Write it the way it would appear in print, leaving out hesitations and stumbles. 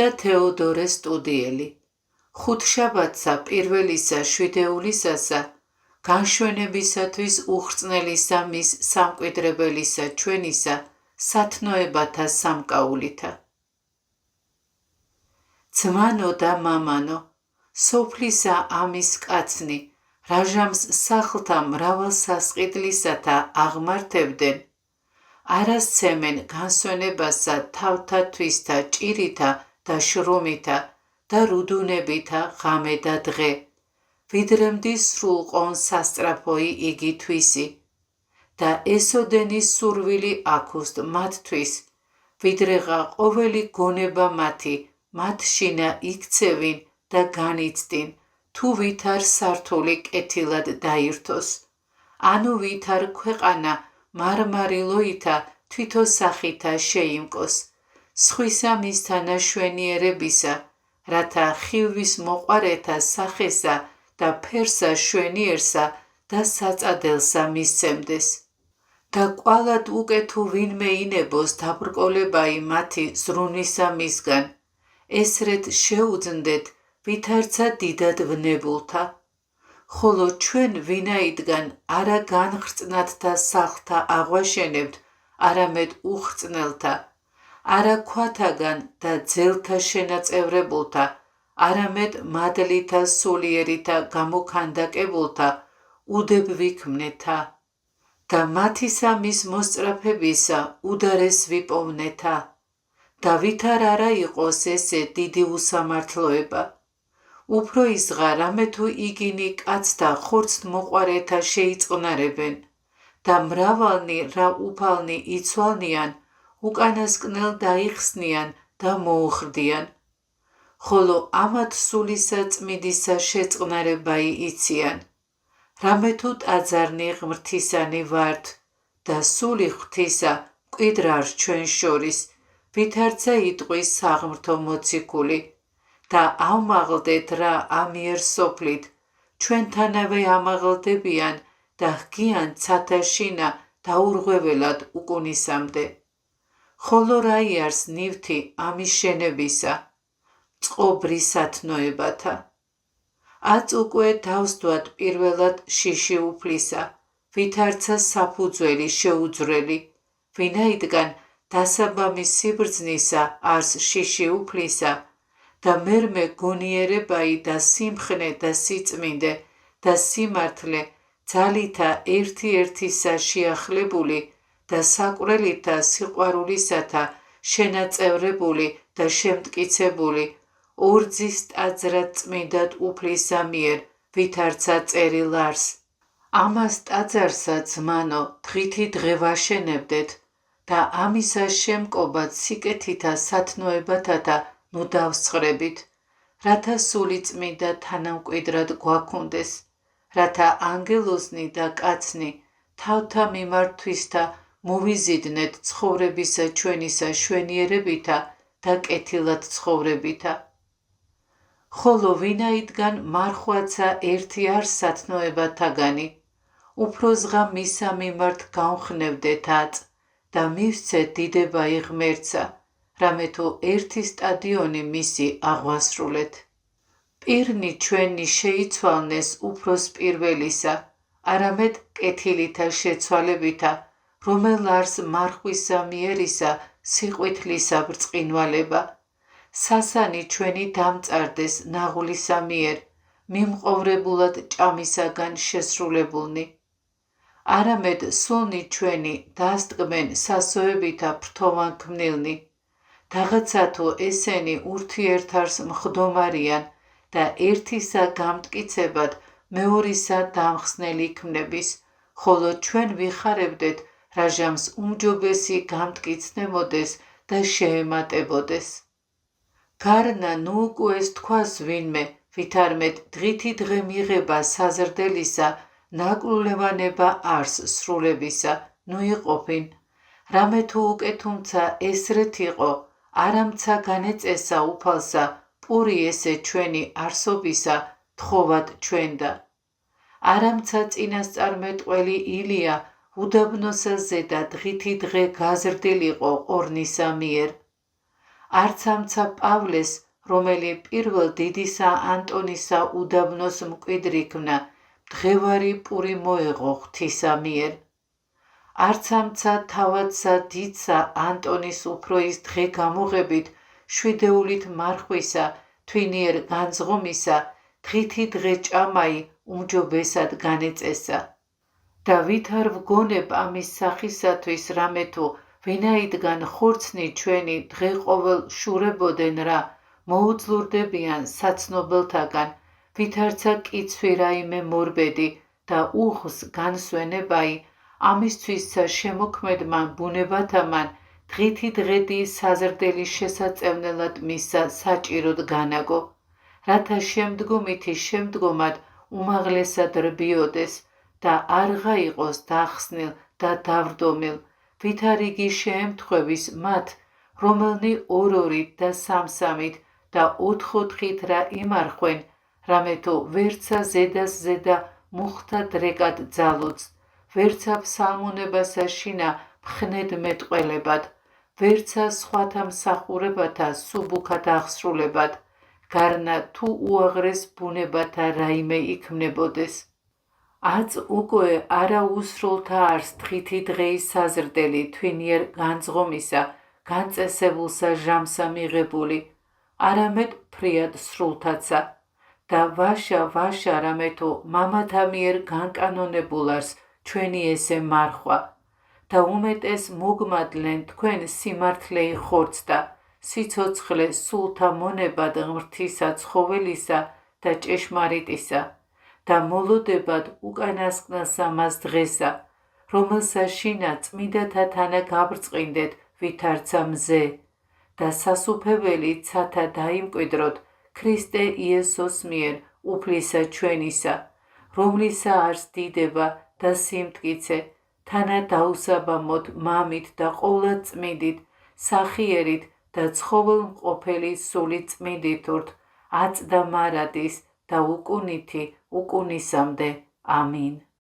წმინდა თეოდორე სტუდიელი. ხუთშაბათსა პირველისა შვიდეულისასა, განშვენებისათვის უხრწნელისა მის სამკვიდრებელისა ჩვენისა, სათნოებათა სამკაულითა. ძმანო და მამანო, სოფლისა ამის კაცნი, რაჟამს სახლთა მრავალ სასყიდლისათა აღმართებდნენ, არასცემენ განსვენებასა თავთა თვისთა ჭირითა და შრომითა და რუდუნებითა ღამე და დღე, ვიდრემდი სრულყონ სასწრაფოი იგი თვისი, და ესოდენის სურვილი აქუსთ მათთვის, ვიდრეღა ყოველი გონება მათი, მათ შინა იქცევინ და განიცდინ, თუ ვითარ სართული კეთილად დაირთოს, ანუ ვითარ ქვეყანა მარმარილოითა თვითოსახითა შეიმკოს, სხვისა მისთანა შვენიერებისა, რათა ხილვის მოყვარეთა სახესა და ფერსა შვენიერსა და საწადელსა მისცემდეს. და კვალად უკეთუ ვინმე ინებოს დაბრკოლებაი მათი ზრუნვისა მისგან, ესრეთ შეუძნდეთ, ვითარცა დიდად ვნებულთა, ხოლო ჩვენ ვინაიდან არა განხრწნათთა სახლთა აღვაშენებთ, არამედ უხრწნელთა, არა ქვათაგან და ძელთა შენაწევრებულთა, არამედ მადლითა სულიერითა გამოქანდაკებულთა, უდებ ვიქმნეთა, და მათისა მის მოსწრაფებისა უდარეს ვიპოვნეთა, და ვითარ არა იყოს ესე დიდი უსამართლოება. უფრო იზღა რამე თუ იგინი კაცთა ხორცთ მოყვარეთა შეიწყნარებენ, და მრავალნი რა უფალნი იცვალნიან, უკანასკნელ დაიხსნიან და მოუხდიან, ხოლო ამათ სულისა წმიდისა შეწყნარებაი იციან, რამე თუ ტაძარნი ღმრთისანი ვართ, და სული ღვთისა მკვიდრარს ჩვენ შორის, ვითარცა იტყვის საღმრთო მოციქული, და ავმაღლდეთ რა ამიერ სოფლით, ჩვენთანავე ამაღლდებიან და ჰგიან ცათაშინა დაურღვეველად უკუნისამდე. ხოლო რა იარს ნივთი ამის შენებისა, წყობრი სათნოებათა. აწ უკვე დავსდვათ პირველად შიში უფლისა, ვითარცა საფუძველი შეუძვრელი, ვინაიდან დასაბამი სიბრძნისა არს შიში უფლისა, და მერმე გონიერებაი და სიმხნე და სიწმინდე და სიმართლე ძალითა ერთი-ერთისა შეახლებული და საყვრელითა სიყვარულისათა შენაწევრებული და შემტკიცებული, ორძის ტაძრად წმინდად უფლისა მიერ, ვითარცა წერილ არს. ამას ტაძარსა ძმანო დღითი დღე ვაშენებდეთ, და ამისა შემკობად სიკეთითა სათნოებათათა ნუ დავსწრებით, რათა სული წმინდა თანამკვიდრად გვაქუნდეს, რათა ანგელოზნი და კაცნი თავთა მიმართვისთა მოვიზიდნეთ ცხოვრებისა ჩვენისა შვენიერებითა და კეთილად ცხოვრებითა. ხოლო ვინაიდან მარხვაცა ერთი არ სათნოებათაგანი, უფროსღა მისა მიმართ გავხნევდეთ აწ, და მივსცეთ დიდებაი ღმერთსა, რამე თუ ერთი სტადიონი მისი აღვასრულეთ. პირნი ჩვენი შეიცვალნეს უფროს პირველისა, არამედ კეთილითა შეცვალებითა, რომელ არს მარხვისა მიერისა სიყვითლისა ბრწყინვალება, სასანი ჩვენი დამწარდეს ნაღვლისა მიერ, მიმყოვრებულად ჭამისაგან შესრულებულნი. არამედ სულნი ჩვენი დასტკმენ სასოებითა ფრთოვან ქმნილნი, დაღაცა თუ ესენი ურთიერთარს მხდომარიან და ერთისა გამტკიცებად მეორისა დამხსნელი ქმნების, ხოლო ჩვენ ვიხარებდეთ რაჟამს უმჯობესი გამტკიცნებოდეს და შეემატებოდეს. გარნა ნუ უკუეს თქვას ვინმე, ვითარმედ დღითი დღე მიღება საზრდელისა ნაკვლევანება არს სრულებისა, ნუ იყოფინ, რამე თუ უკეთუმცა ესრეთ იყო, არამცა განეწესა უფალსა პური ესე ჩვენი არსობისა თხოვად ჩვენდა. არამცა წინასწარმეტყველი ილია უდაბნოსა ზედა დღითი დღე გაზრდილიყო ყორნისა მიერ. არც ამცა პავლეს, რომელი პირველ დიდისა ანტონისა უდაბნოს მკვიდრი იქნა, დღევარი პური მოეღო ღვთისა მიერ. არც ამცა თავადსა დიდსა ანტონის უფრო ის დღე გამოღებით შვიდეულით მარხვისა, თვინიერ განძღომისა, დღითი დღე ჭამაი უმჯობესად განეწესა. და ვით არ ვგონებ ამის სახისათვის რამე თუ ვინაიდან ხორცნი ჩვენი დღე ყოველ შურებოდენ რა, მოუძლურდებიან საცნობელთაგან, ვითარცა კიცვი რაიმე მორბედი და უხს განსვენებაი, ამისთვისცა შემოქმედმა ბუნებათამან დღითი დღედი საზრდელი შესაწევნელად მისცა საჭიროდ განაგო, რათა შემდგომითი შემდგომად უმაღლესად რბიოდეს და არღა იყოს დახსნილ და დავრდომილ, ვით არ იგი შეემთხვევის მათ, რომელნი ორ-ორით და სამ-სამით და ოთხ-ოთხით რა იმარხვენ, რამე თუ ვერცა ზედას ზედა მუხთა დრეკად ძალოც, ვერცა ფსალმუნებასა შინა ფხნედ მეტყველებად, ვერცა სხვათა მსახურებათა სუბუქად აღსრულებად, გარნა თუ უაღრეს ბუნებათა რაიმე იქმნებოდეს. აწ უკვე არა უსრულთა არს დღითი დღეის საზრდელი თვინიერ განძღომისა, განწესებულსა ჟამსა მიღებული, არამედ ფრიად სრულთაცა და ვაშა რამე თუ მამათა მიერ განკანონებულ არს ჩვენი ესე მარხვა და უმეტეს მოგმადლენ თქვენ სიმართლე ხორცდა, სიცოცხლე სულთა მონებად ღმრთისა ცხოველისა და ჭეშმარიტისა და მოლოდებად უკანასკნელს ამას დღესა, რომელსა შინა წმინდათა თანა გაბრწყინდეთ ვითარცა მზე და სასუფეველი ცათა დაიმკვიდროთ ქრისტე იესოს მიერ უფლისა ჩვენისა, რომლისა არს დიდება და სიმტკიცე, თანა დაუსაბამოთ მამით და ყოვლად წმინდით, სახიერით და ცხოველმყოფელი სული წმინდითურთ, აწ და მარადის და უკუნითი უკუნისამდე. ამინ.